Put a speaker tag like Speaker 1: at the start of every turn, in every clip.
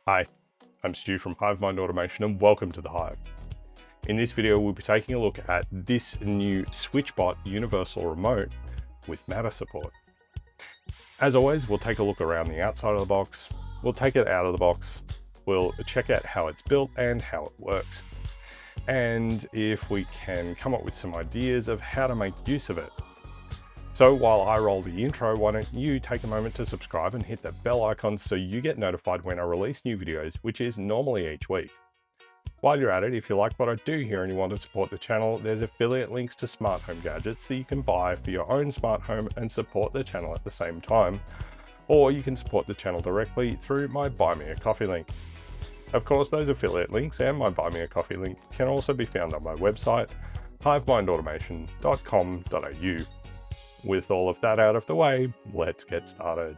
Speaker 1: Hi, I'm Stu from Hive Automation and welcome to the Hive. In this video, we'll be taking a look at this new Switchbot Universal Remote with Matter support. As always, we'll take a look around the outside of the box, we'll take it out of the box, we'll check out how it's built and how it works, and if we can come up with some ideas of how to make use of it. So while I roll the intro, why don't you take a moment to subscribe and hit that bell icon so you get notified when I release new videos, which is normally each week. While you're at it, if you like what I do here and you want to support the channel, there's affiliate links to smart home gadgets that you can buy for your own smart home and support the channel at the same time. Or you can support the channel directly through my Buy Me a Coffee link. Of course, those affiliate links and my Buy Me a Coffee link can also be found on my website, hivemindautomation.com.au. With all of that out of the way, let's get started.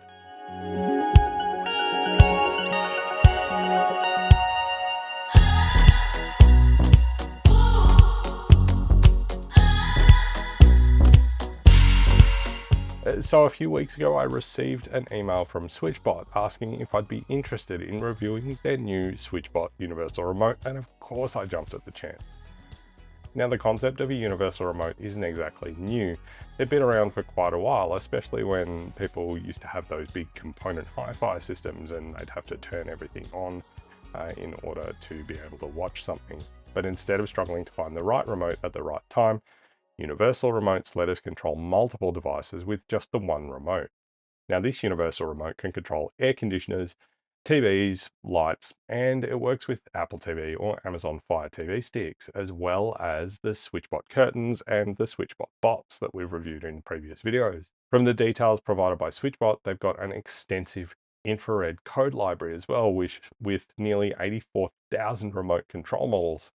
Speaker 1: So a few weeks ago, I received an email from Switchbot asking if I'd be interested in reviewing their new Switchbot Universal Remote, and of course I jumped at the chance. Now, the concept of a universal remote isn't exactly new. They've been around for quite a while, especially when people used to have those big component hi-fi systems and they'd have to turn everything on in order to be able to watch something. But instead of struggling to find the right remote at the right time, universal remotes let us control multiple devices with just the one remote. Now, this universal remote can control air conditioners, TVs, lights, and it works with Apple TV or Amazon Fire TV sticks, as well as the Switchbot curtains and the Switchbot bots that we've reviewed in previous videos. From the details provided by Switchbot, they've got an extensive infrared code library as well, which with nearly 84,000 remote control models.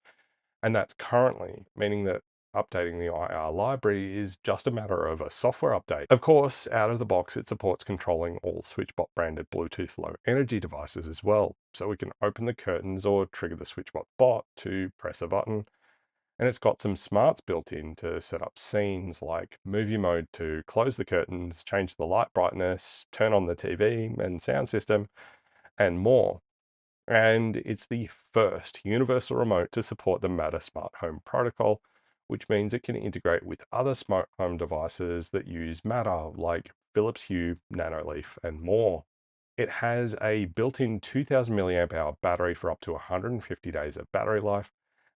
Speaker 1: And that's currently, meaning that updating the IR library is just a matter of a software update. Of course, out of the box, it supports controlling all Switchbot branded Bluetooth low energy devices as well. So we can open the curtains or trigger the Switchbot bot to press a button. And it's got some smarts built in to set up scenes like movie mode to close the curtains, change the light brightness, turn on the TV and sound system, and more. And it's the first universal remote to support the Matter Smart Home protocol, which means it can integrate with other smart home devices that use Matter, like Philips Hue, Nanoleaf, and more. It has a built-in 2000 milliamp hour battery for up to 150 days of battery life,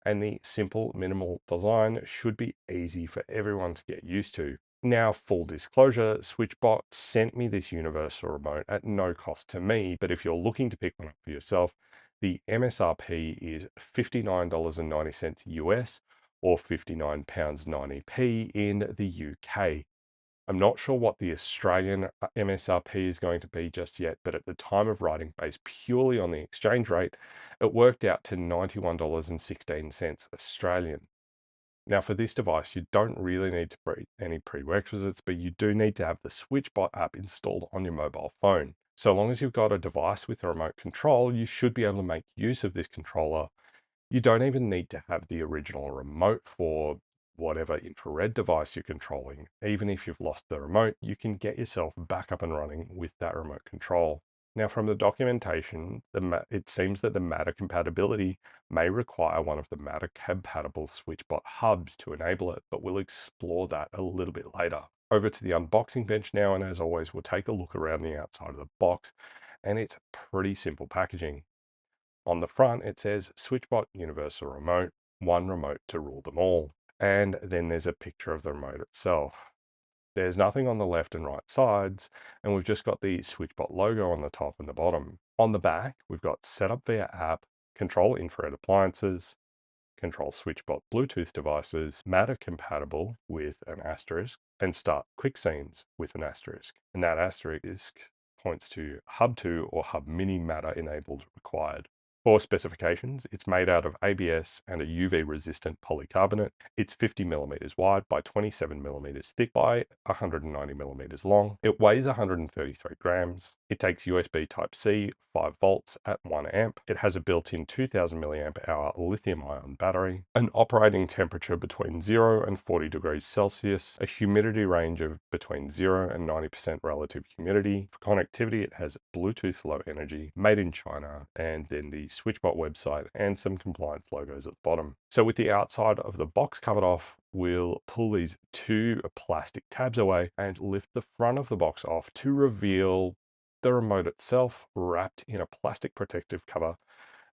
Speaker 1: and the simple, minimal design should be easy for everyone to get used to. Now, full disclosure, Switchbot sent me this universal remote at no cost to me, but if you're looking to pick one up for yourself, the MSRP is $59.90 US or £59.90 in the UK. I'm not sure what the Australian MSRP is going to be just yet, but at the time of writing, based purely on the exchange rate, it worked out to $91.16 Australian. Now, for this device, you don't really need to bring any prerequisites, but you do need to have the Switchbot app installed on your mobile phone. So long as you've got a device with a remote control, you should be able to make use of this controller. You don't even need to have the original remote for whatever infrared device you're controlling. Even if you've lost the remote, you can get yourself back up and running with that remote control. Now, from the documentation, it seems that the Matter compatibility may require one of the Matter compatible Switchbot hubs to enable it, but we'll explore that a little bit later. Over to the unboxing bench now, and as always, we'll take a look around the outside of the box, and it's pretty simple packaging. On the front, it says Switchbot Universal Remote, one remote to rule them all. And then there's a picture of the remote itself. There's nothing on the left and right sides, and we've just got the Switchbot logo on the top and the bottom. On the back, we've got setup via app, control infrared appliances, control Switchbot Bluetooth devices, Matter compatible with an asterisk, and start quick scenes with an asterisk. And that asterisk points to Hub 2 or Hub Mini Matter enabled required. For specifications, it's made out of ABS and a UV resistant polycarbonate. It's 50 millimeters wide by 27 millimeters thick by 190 millimeters long. It weighs 133 grams. It takes USB Type-C, 5 volts at 1 amp. It has a built-in 2000 milliamp hour lithium ion battery, an operating temperature between 0 and 40 degrees Celsius, a humidity range of between 0 and 90% relative humidity. For connectivity, it has Bluetooth Low Energy, made in China, and then the Switchbot website and some compliance logos at the bottom. So with the outside of the box covered off, we'll pull these two plastic tabs away and lift the front of the box off to reveal the remote itself wrapped in a plastic protective cover,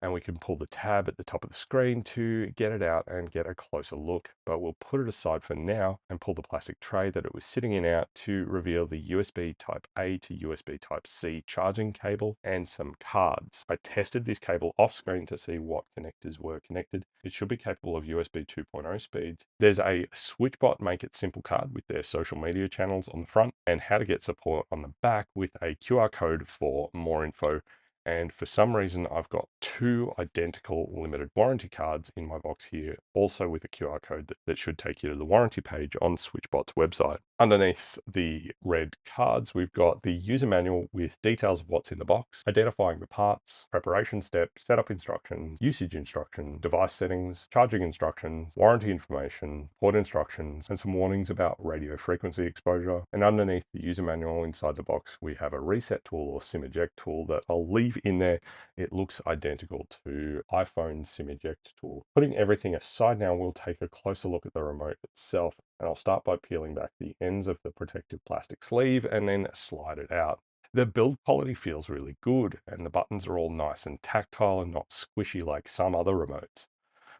Speaker 1: and we can pull the tab at the top of the screen to get it out and get a closer look. But we'll put it aside for now and pull the plastic tray that it was sitting in out to reveal the USB Type A to USB Type C charging cable and some cards. I tested this cable off screen to see what connectors were connected. It should be capable of USB 2.0 speeds. There's a Switchbot Make It Simple card with their social media channels on the front and how to get support on the back with a QR code for more info. And for some reason, I've got two identical limited warranty cards in my box here, also with a QR code that should take you to the warranty page on Switchbot's website. Underneath the red cards, we've got the user manual with details of what's in the box, identifying the parts, preparation steps, setup instructions, usage instructions, device settings, charging instructions, warranty information, port instructions, and some warnings about radio frequency exposure. And underneath the user manual inside the box, we have a reset tool or SIM eject tool that I'll leave in there. It looks identical to iPhone's SIM eject tool. Putting everything aside now, we'll take a closer look at the remote itself, and I'll start by peeling back the ends of the protective plastic sleeve and then slide it out. The build quality feels really good, and the buttons are all nice and tactile and not squishy like some other remotes.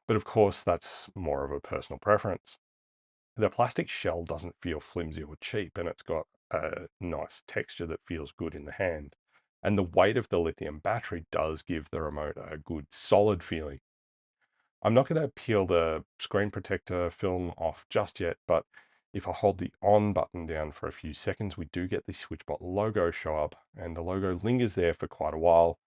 Speaker 1: But of course, that's more of a personal preference. The plastic shell doesn't feel flimsy or cheap, and it's got a nice texture that feels good in the hand. And the weight of the lithium battery does give the remote a good solid feeling. I'm not going to peel the screen protector film off just yet, but if I hold the on button down for a few seconds, we do get the Switchbot logo show up, and the logo lingers there for quite a while,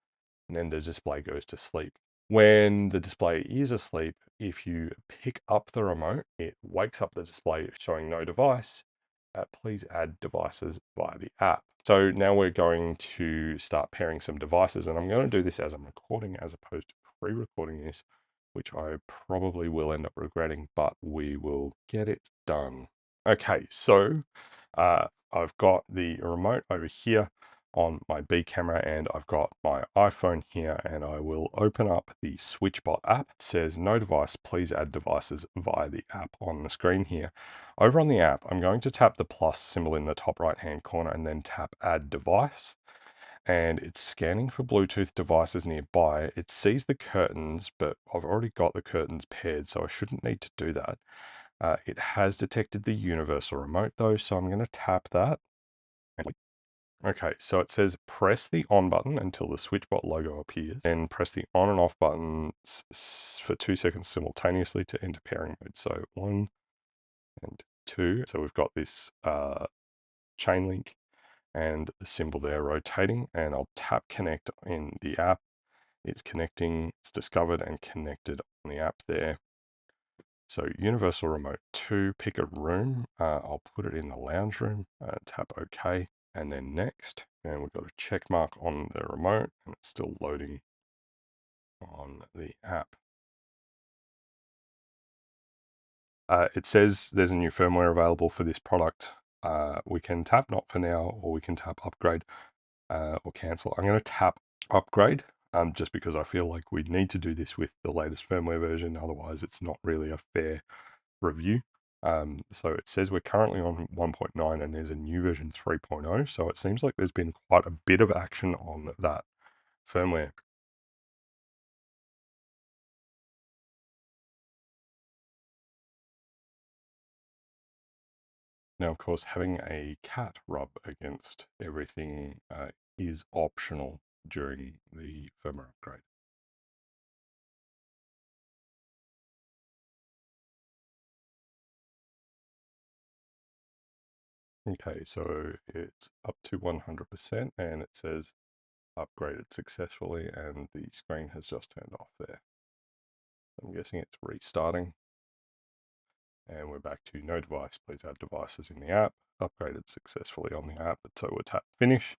Speaker 1: and then the display goes to sleep. When the display is asleep, if you pick up the remote, it wakes up the display showing no device. Please add devices via the app. So now we're going to start pairing some devices, and I'm going to do this as I'm recording as opposed to pre-recording this, which I probably will end up regretting, but we will get it done. Okay, so I've got the remote over here on my B camera, and I've got my iPhone here, and I will open up the Switchbot app. It says no device, please add devices via the app on the screen here. Over on the app, I'm going to tap the plus symbol in the top right hand corner and then tap add device. And it's scanning for Bluetooth devices nearby. It sees the curtains, but I've already got the curtains paired, so I shouldn't need to do that. It has detected the universal remote though, so I'm going to tap that. Okay, so it says press the on button until the Switchbot logo appears, then press the on and off button for 2 seconds simultaneously to enter pairing mode. So 1 and 2. So we've got this chain link and the symbol there rotating, and I'll tap connect in the app. It's connecting, it's discovered and connected on the app there. So Universal Remote 2, pick a room. I'll put it in the lounge room, tap OK, and then next. And we've got a check mark on the remote, and it's still loading on the app. It says there's a new firmware available for this product. We can tap not for now, or we can tap upgrade or cancel. I'm going to tap upgrade just because I feel like we need to do this with the latest firmware version. Otherwise, it's not really a fair review. So it says we're currently on 1.9 and there's a new version 3.0. So it seems like there's been quite a bit of action on that firmware. Now, of course, having a cat rub against everything is optional during the firmware upgrade. Okay, so it's up to 100% and it says upgraded successfully, and the screen has just turned off there. I'm guessing it's restarting. And we're back to no device. Please add devices in the app. Upgraded successfully on the app. So we'll tap finish.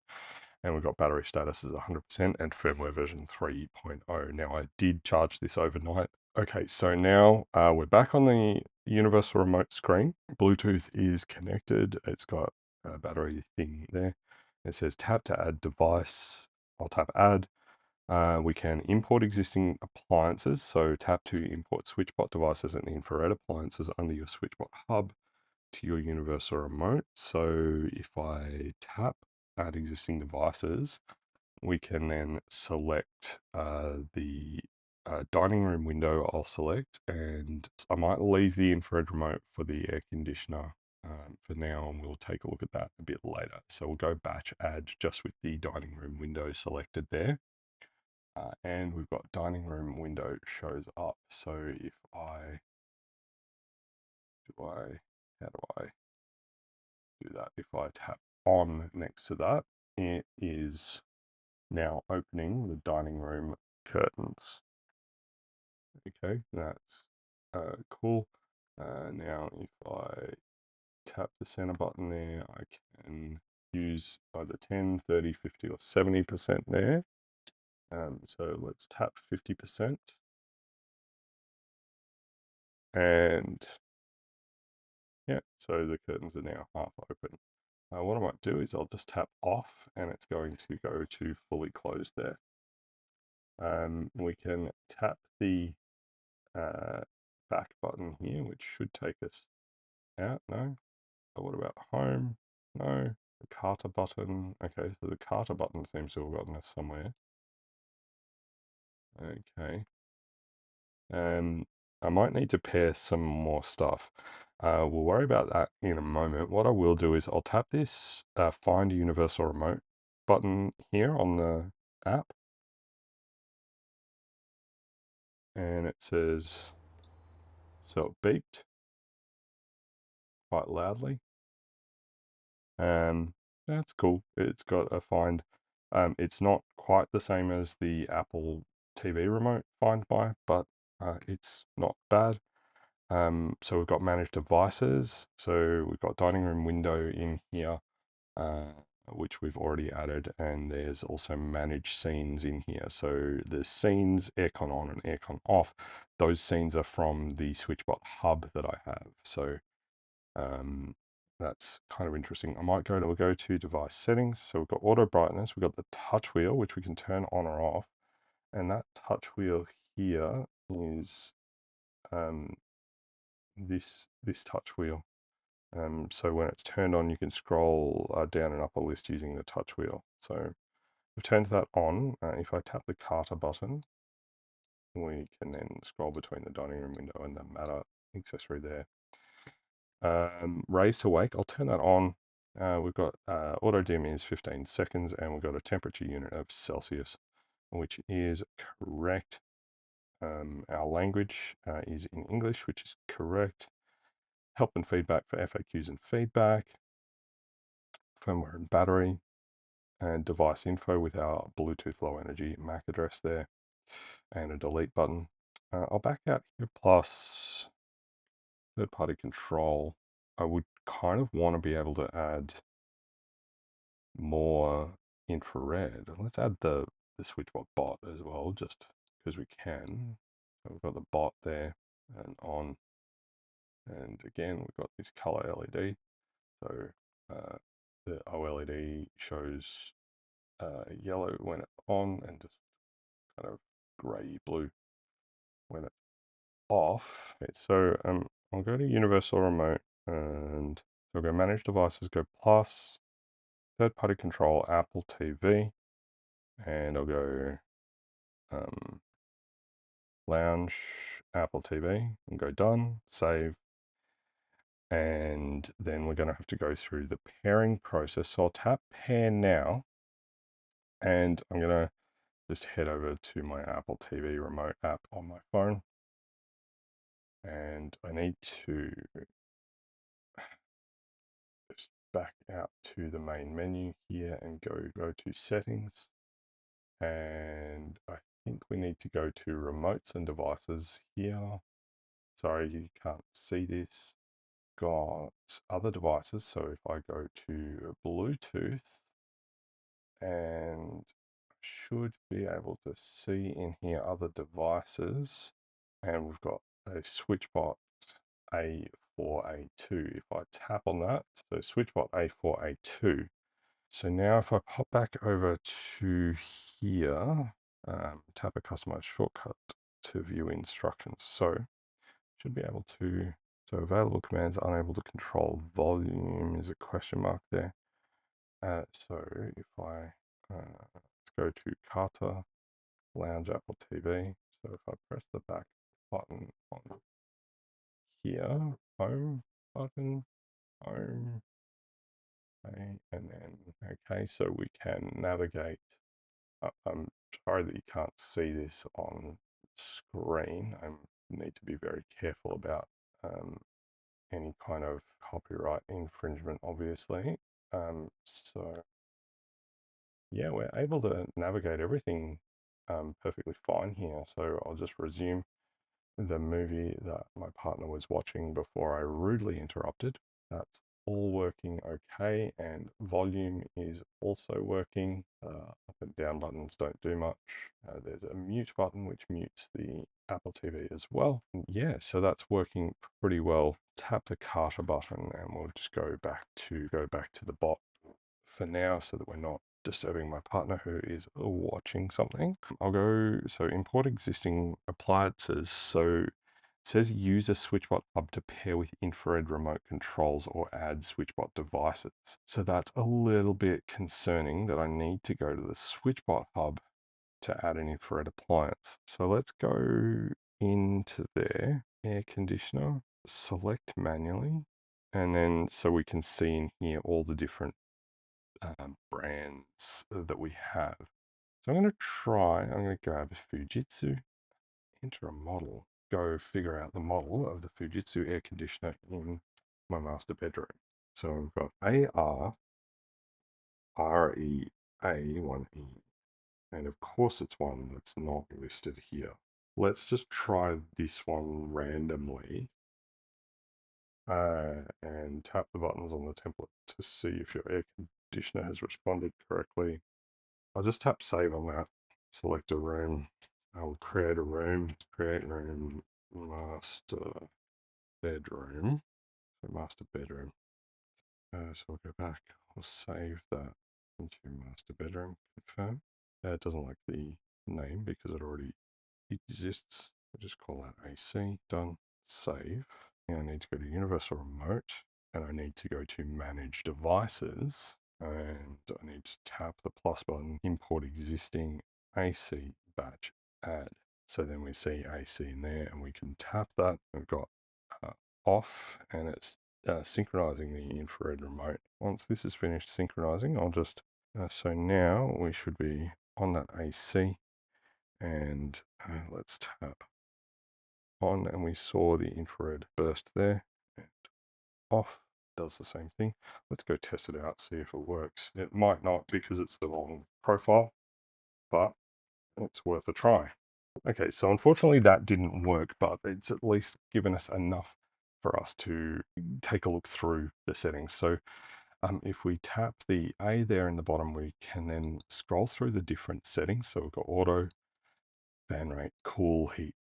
Speaker 1: And we've got battery status as 100% and firmware version 3.0. Now I did charge this overnight. Okay, so now we're back on the universal remote screen. Bluetooth is connected. It's got a battery thing there. It says tap to add device. I'll tap add. We can import existing appliances. So tap to import Switchbot devices and infrared appliances under your Switchbot hub to your universal remote. So if I tap add existing devices, we can then select the dining room window. I'll select, and I might leave the infrared remote for the air conditioner for now, and we'll take a look at that a bit later. So we'll go batch add just with the dining room window selected there. And we've got dining room window shows up. So if how do I do that? If I tap on next to that, it is now opening the dining room curtains. Okay, that's cool. Now if I tap the center button there, I can use either 10, 30, 50 or 70% there. So let's tap 50%. And yeah, so the curtains are now half open. What I might do is I'll just tap off and it's going to go to fully closed there. We can tap the back button here, which should take us out. No. But what about home? No. The Carter button. Okay, so the Carter button seems to have gotten us somewhere. Okay. I might need to pair some more stuff. We'll worry about that in a moment. What I will do is I'll tap this Find Universal Remote button here on the app. And it says, so it beeped quite loudly. That's cool. It's got a find. It's not quite the same as the Apple TV remote Find My, but it's not bad. So we've got managed devices. So we've got dining room window in here, which we've already added, and there's also manage scenes in here. So the scenes, aircon on and aircon off, those scenes are from the Switchbot hub that I have. So that's kind of interesting. We'll go to device settings. So we've got auto brightness, we've got the touch wheel, which we can turn on or off. And that touch wheel here is this touch wheel. So when it's turned on, you can scroll down and up a list using the touch wheel. So we've turned that on. If I tap the Carter button, we can then scroll between the dining room window and the matter accessory there. Raise to wake, I'll turn that on. We've got auto dim is 15 seconds, and we've got a temperature unit of Celsius, which is correct. Our language is in English, which is correct. Help and feedback for FAQs and feedback. Firmware and battery. And device info with our Bluetooth low energy MAC address there. And a delete button. I'll back out here, plus third party control. I would kind of want to be able to add more infrared. Let's add the Switchbot bot as well, just because we can. So we've got the bot there and on. And again, we've got this color LED. So the OLED shows yellow when it's on and just kind of grey blue when it's off. Okay, so I'll go to Universal Remote and I'll go Manage Devices, go Plus, Third Party Control, Apple TV, and I'll go Lounge, Apple TV, and go Done, Save. And then we're going to have to go through the pairing process. So I'll tap Pair now, and I'm going to just head over to my Apple TV remote app on my phone. And I need to just back out to the main menu here and go to settings. And I think we need to go to remotes and devices here. Sorry, you can't see this. Got other devices. So if I go to Bluetooth, and should be able to see in here other devices, and we've got a Switchbot A4A2. If I tap on that, so Switchbot A4A2. So now if I pop back over to here, tap a customized shortcut to view instructions. So should be able to, so available commands unable to control volume is a question mark there. So if I let's go to Carter, Lounge, Apple TV. So if I press the back button on here, home button, home, okay, and then okay, so we can navigate. I'm sorry that you can't see this on screen. I need to be very careful about any kind of copyright infringement, obviously. So yeah, we're able to navigate everything perfectly fine here. So I'll just resume the movie that my partner was watching before I rudely interrupted. That's all working okay, and volume is also working. Up and down buttons don't do much. There's a mute button which mutes the Apple TV as well. And yeah, so that's working pretty well. Tap the Carter button and we'll just go back to the bot for now so that we're not disturbing my partner who is watching something. I'll go, so import existing appliances. So it says use a Switchbot hub to pair with infrared remote controls or add Switchbot devices. So that's a little bit concerning that I need to go to the Switchbot hub to add an infrared appliance. So let's go into there, air conditioner, select manually, and then so we can see in here all the different brands that we have. So I'm going to grab Fujitsu, enter a model, go figure out the model of the Fujitsu air conditioner in my master bedroom. So we've got ARREA1E, and of course it's one that's not listed here. Let's just try this one randomly and tap the buttons on the template to see if your air conditioner has responded correctly. I'll just tap save on that, select a room. I'll create a room, create room, master bedroom. So master bedroom. So we'll go back, we'll save that into master bedroom, confirm. It doesn't like the name because it already exists. I'll just call that AC, done, save. Now I need to go to Universal Remote and I need to go to Manage Devices and I need to tap the plus button, import existing AC batch, add. So then we see AC in there and we can tap that. We've got off and it's synchronizing the infrared remote. Once this is finished synchronizing, I'll just, so now we should be on that AC and let's tap on and we saw the infrared burst there, and off does the same thing. Let's go test it out, see if it works. It might not because it's the wrong profile, but it's worth a try. Okay, so unfortunately that didn't work, but it's at least given us enough for us to take a look through the settings. So if we tap the A there in the bottom, we can then scroll through the different settings. So we've got auto, fan rate, cool, heat,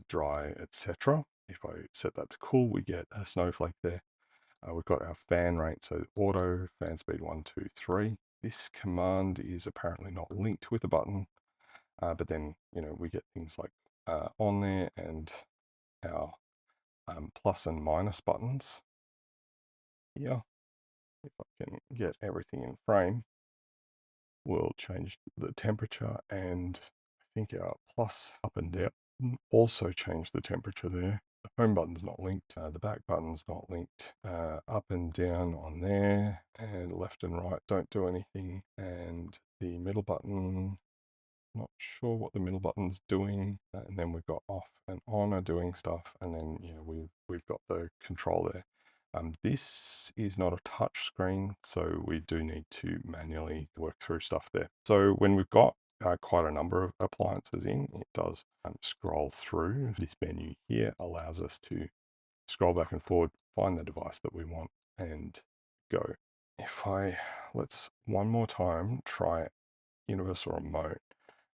Speaker 1: dry, etc. If I set that to cool, we get a snowflake there. We've got our fan rate, so auto, fan speed 1, 2, 3. This command is apparently not linked with a button, but then, we get things like on there and our plus and minus buttons here. If I can get everything in frame, we'll change the temperature, and I think our plus up and down also change the temperature there. The home button's not linked, the back button's not linked, up and down on there, and left and right don't do anything, and the middle button, not sure what the middle button's doing, and then we've got off and on are doing stuff, and then we've got the control there. This is not a touch screen, so we do need to manually work through stuff there. So when we've got quite a number of appliances in, it does scroll through. This menu here allows us to scroll back and forward, find the device that we want, and go. If let's one more time try Universal Remote.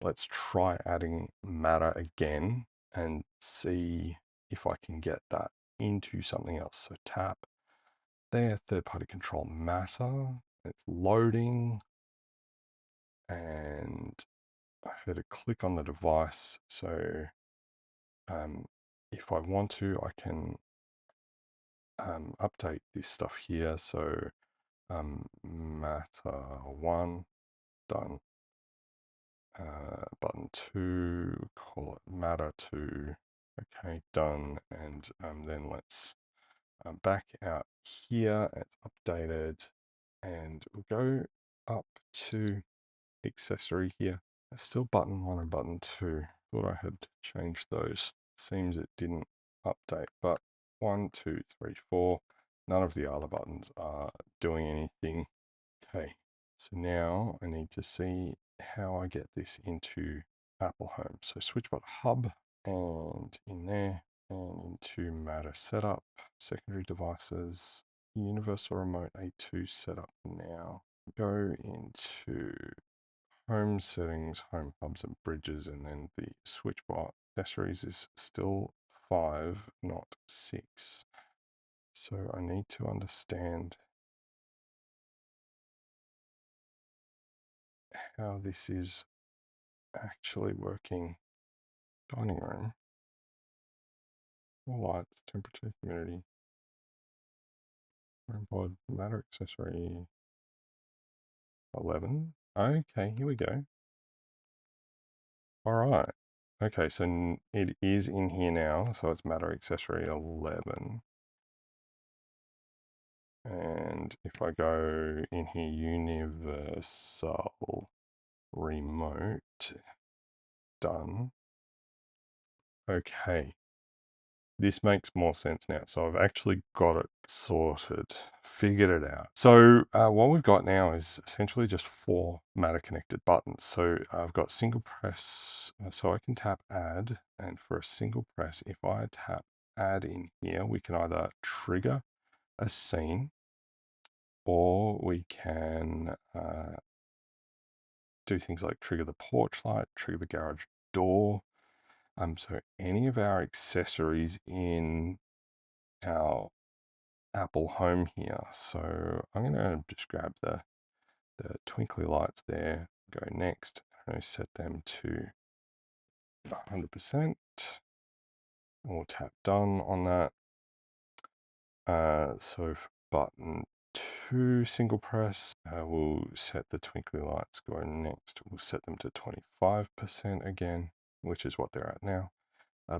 Speaker 1: Let's try adding Matter again and see if I can get that into something else. So tap there, third-party control Matter. It's loading, and I had to click on the device. So if I want to, I can update this stuff here. So Matter 1, done. Button 2, call it Matter 2. Okay, done. And then let's back out here. It's updated. And we'll go up to accessory here. It's still button 1 and button 2. Thought I had changed those. Seems it didn't update, but 1, 2, 3, 4. None of the other buttons are doing anything. Okay, so now I need to see how I get this into Apple Home. So Switchbot Hub, and in there, and into Matter Setup, Secondary Devices, Universal Remote A2 setup now. Go into Home Settings, Home Hubs and Bridges, and then the Switchbot Accessories is still 5, not 6. So I need to understand how this is actually working. Dining room, all lights, temperature, humidity, HomePod, Matter accessory, 11. Okay, here we go. All right. Okay, so it is in here now, so it's Matter accessory 11. And if I go in here, Universal Remote, done. Okay, this makes more sense now. So I've actually got it sorted, figured it out. So what we've got now is essentially just 4 Matter connected buttons. So I've got single press, so I can tap add, and for a single press, if I tap add in here, we can either trigger a scene, or we can do things like trigger the porch light, trigger the garage door. So any of our accessories in our Apple Home here. So I'm going to just grab the twinkly lights there, go next, and set them to 100%. We'll tap done on that. So for button 2 single press, we'll set the twinkly lights going next. We'll set them to 25% again, which is what they're at now.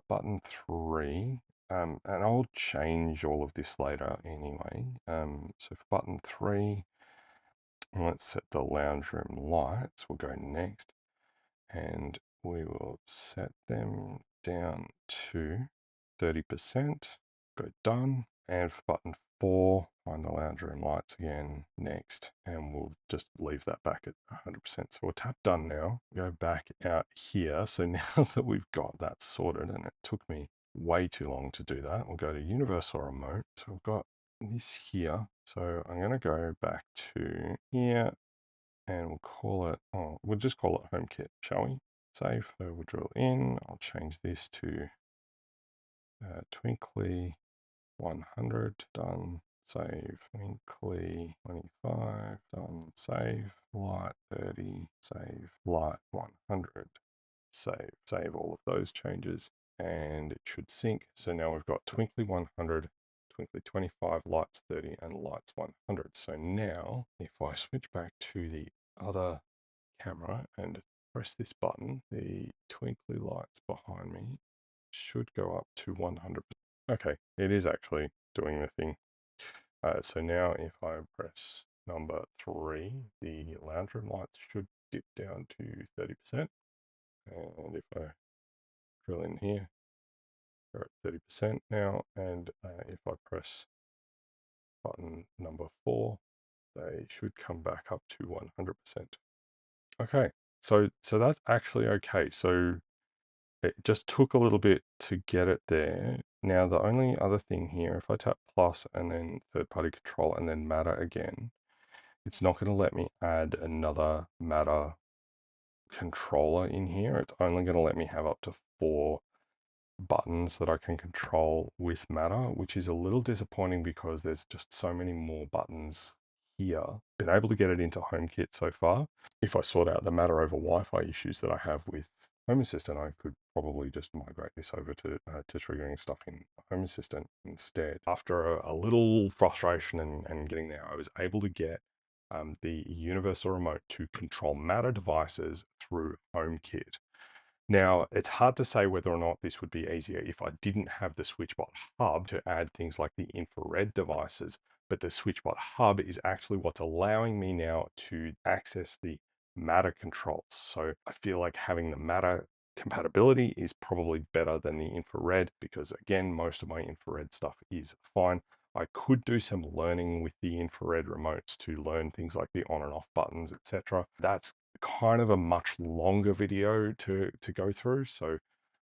Speaker 1: Button 3, and I'll change all of this later anyway. So for button 3, let's set the lounge room lights. We'll go next, and we will set them down to 30%. Go done. And for button 4, find the lounge room lights again next, and we'll just leave that back at 100%. So we'll tap done now, go back out here. So now that we've got that sorted, and it took me way too long to do that, we'll go to Universal Remote. So we've got this here. So I'm going to go back to here, and we'll call it, we'll just call it HomeKit, shall we? Save. So we'll drill in. I'll change this to Twinkly 100, done, save. Twinkly 25, done, save. Light 30, save. Light 100, save. Save all of those changes, and it should sync. So now we've got Twinkly 100, Twinkly 25, lights 30, and lights 100. So now if I switch back to the other camera and press this button, the twinkly lights behind me should go up to 100%. Okay, it is actually doing the thing. So now if I press number 3, the lounge room lights should dip down to 30%. And if I drill in here, they're at 30% now. And if I press button number 4, they should come back up to 100%. Okay, So that's actually okay. So it just took a little bit to get it there. Now, the only other thing here, if I tap plus and then third-party control and then Matter again, it's not going to let me add another Matter controller in here. It's only going to let me have up to 4 buttons that I can control with Matter, which is a little disappointing because there's just so many more buttons here. Been able to get it into HomeKit so far. If I sort out the Matter over Wi-Fi issues that I have with Home Assistant, I could probably just migrate this over to triggering stuff in Home Assistant instead. After a little frustration and getting there, I was able to get the Universal Remote to control Matter devices through HomeKit. Now, it's hard to say whether or not this would be easier if I didn't have the Switchbot Hub to add things like the infrared devices, but the Switchbot Hub is actually what's allowing me now to access the Matter controls. So I feel like having the Matter compatibility is probably better than the infrared because, again, most of my infrared stuff is fine. I could do some learning with the infrared remotes to learn things like the on and off buttons, etc. That's kind of a much longer video to go through, so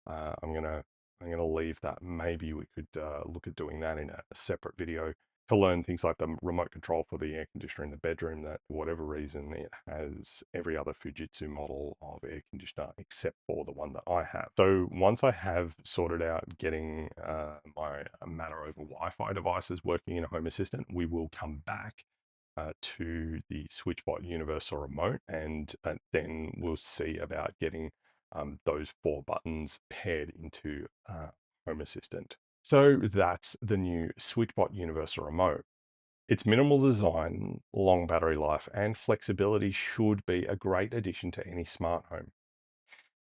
Speaker 1: I'm gonna leave that. Maybe we could look at doing that in a separate video to learn things like the remote control for the air conditioner in the bedroom. That for whatever reason it has every other Fujitsu model of air conditioner except for the one that I have. So once I have sorted out getting my Matter over Wi-Fi devices working in a Home Assistant, we will come back to the Switchbot Universal Remote, and then we'll see about getting those 4 buttons paired into Home Assistant. So that's the new Switchbot Universal Remote. Its minimal design, long battery life, and flexibility should be a great addition to any smart home.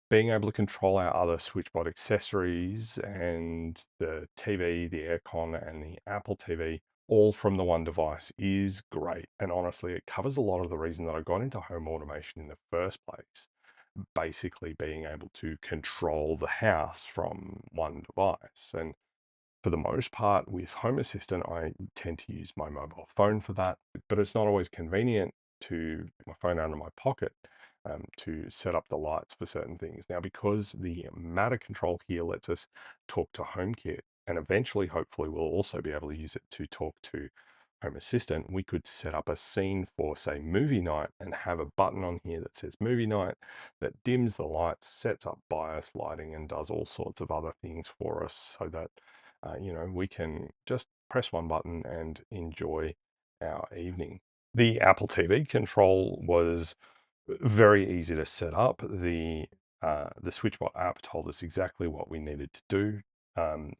Speaker 1: Being able to control our other Switchbot accessories and the TV, the aircon, and the Apple TV all from the one device is great. And honestly, it covers a lot of the reason that I got into home automation in the first place. Basically, being able to control the house from one device. And for the most part, with Home Assistant, I tend to use my mobile phone for that, but it's not always convenient to take my phone out of my pocket to set up the lights for certain things. Now, because the Matter control here lets us talk to HomeKit, and eventually, hopefully, we'll also be able to use it to talk to Home Assistant, we could set up a scene for, say, movie night and have a button on here that says movie night that dims the lights, sets up bias lighting, and does all sorts of other things for us so that we can just press one button and enjoy our evening. The Apple TV control was very easy to set up. The Switchbot app told us exactly what we needed to do.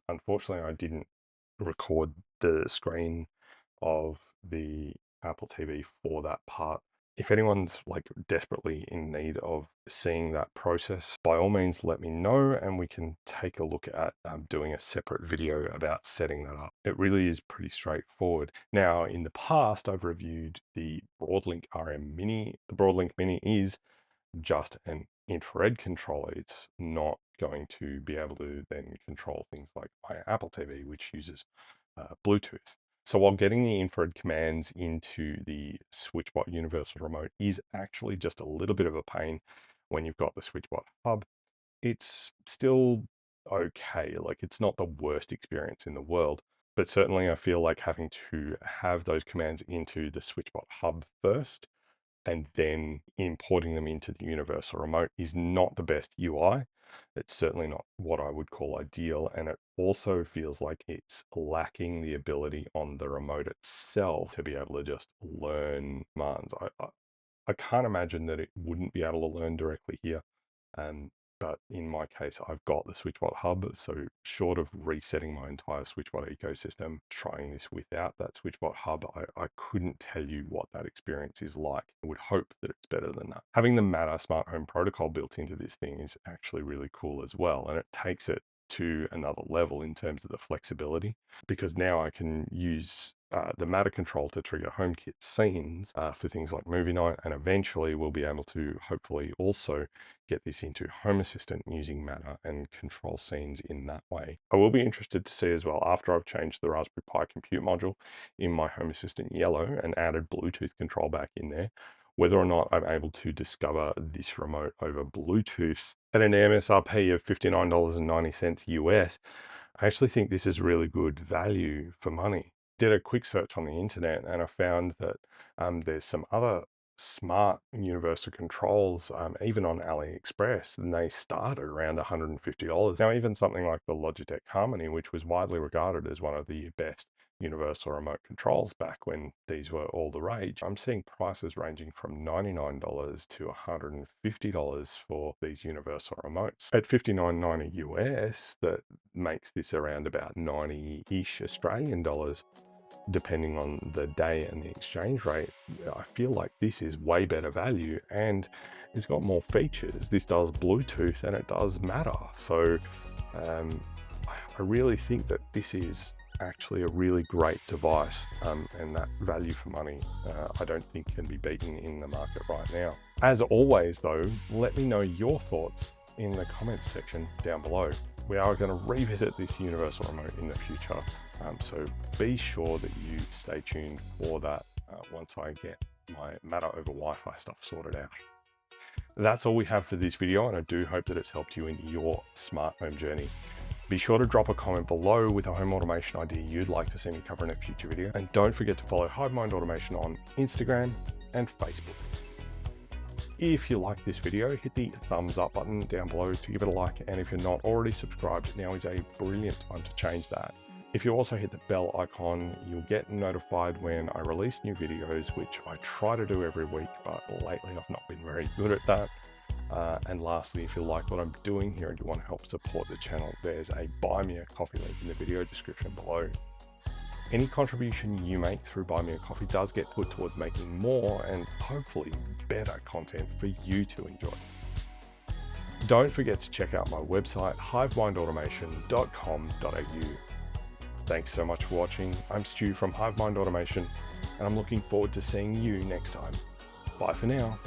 Speaker 1: Unfortunately, I didn't record the screen of the Apple TV for that part. If anyone's like desperately in need of seeing that process, by all means let me know and we can take a look at doing a separate video about setting that up. It really is pretty straightforward. Now, in the past, I've reviewed the Broadlink RM Mini. The Broadlink Mini is just an infrared controller. It's not going to be able to then control things like my Apple TV, which uses Bluetooth. So while getting the infrared commands into the Switchbot Universal Remote is actually just a little bit of a pain when you've got the Switchbot Hub, it's still okay. Like, it's not the worst experience in the world, but certainly I feel like having to have those commands into the Switchbot Hub first and then importing them into the Universal Remote is not the best UI. It's certainly not what I would call ideal, and it also feels like it's lacking the ability on the remote itself to be able to just learn commands. I can't imagine that it wouldn't be able to learn directly here. But in my case, I've got the Switchbot Hub, so short of resetting my entire Switchbot ecosystem, trying this without that Switchbot Hub, I couldn't tell you what that experience is like. I would hope that it's better than that. Having the Matter Smart Home Protocol built into this thing is actually really cool as well, and it takes it to another level in terms of the flexibility, because now I can use the Matter control to trigger HomeKit scenes for things like movie night, and eventually we'll be able to hopefully also get this into Home Assistant using Matter and control scenes in that way. I will be interested to see as well, after I've changed the Raspberry Pi compute module in my Home Assistant yellow and added Bluetooth control back in there, whether or not I'm able to discover this remote over Bluetooth at an MSRP of $59.90 US. I actually think this is really good value for money. Did a quick search on the internet and I found that there's some other smart universal controls, even on AliExpress, and they start at around $150. Now, even something like the Logitech Harmony, which was widely regarded as one of the best universal remote controls back when these were all the rage, I'm seeing prices ranging from $99 to $150 for these universal remotes. At $59.90 US, that makes this around about 90-ish Australian dollars, depending on the day and the exchange rate. I feel like this is way better value and it's got more features. This does Bluetooth and it does Matter. So I really think that this is actually a really great device, and that value for money I don't think can be beaten in the market right now. As always though, let me know your thoughts in the comments section down below. We are going to revisit this universal remote in the future, so be sure that you stay tuned for that once I get my Matter over Wi-Fi stuff sorted out. That's all we have for this video, and I do hope that it's helped you in your smart home journey. Be sure to drop a comment below with a home automation idea you'd like to see me cover in a future video, and don't forget to follow HiveMind Automation on Instagram and Facebook. If you like this video, hit the thumbs up button down below to give it a like, and if you're not already subscribed, now is a brilliant time to change that. If you also hit the bell icon, you'll get notified when I release new videos, which I try to do every week, but lately I've not been very good at that. And lastly, if you like what I'm doing here and you want to help support the channel, there's a Buy Me a Coffee link in the video description below. Any contribution you make through Buy Me a Coffee does get put towards making more and hopefully better content for you to enjoy. Don't forget to check out my website, hivemindautomation.com.au. Thanks so much for watching. I'm Stu from HiveMind Automation, and I'm looking forward to seeing you next time. Bye for now.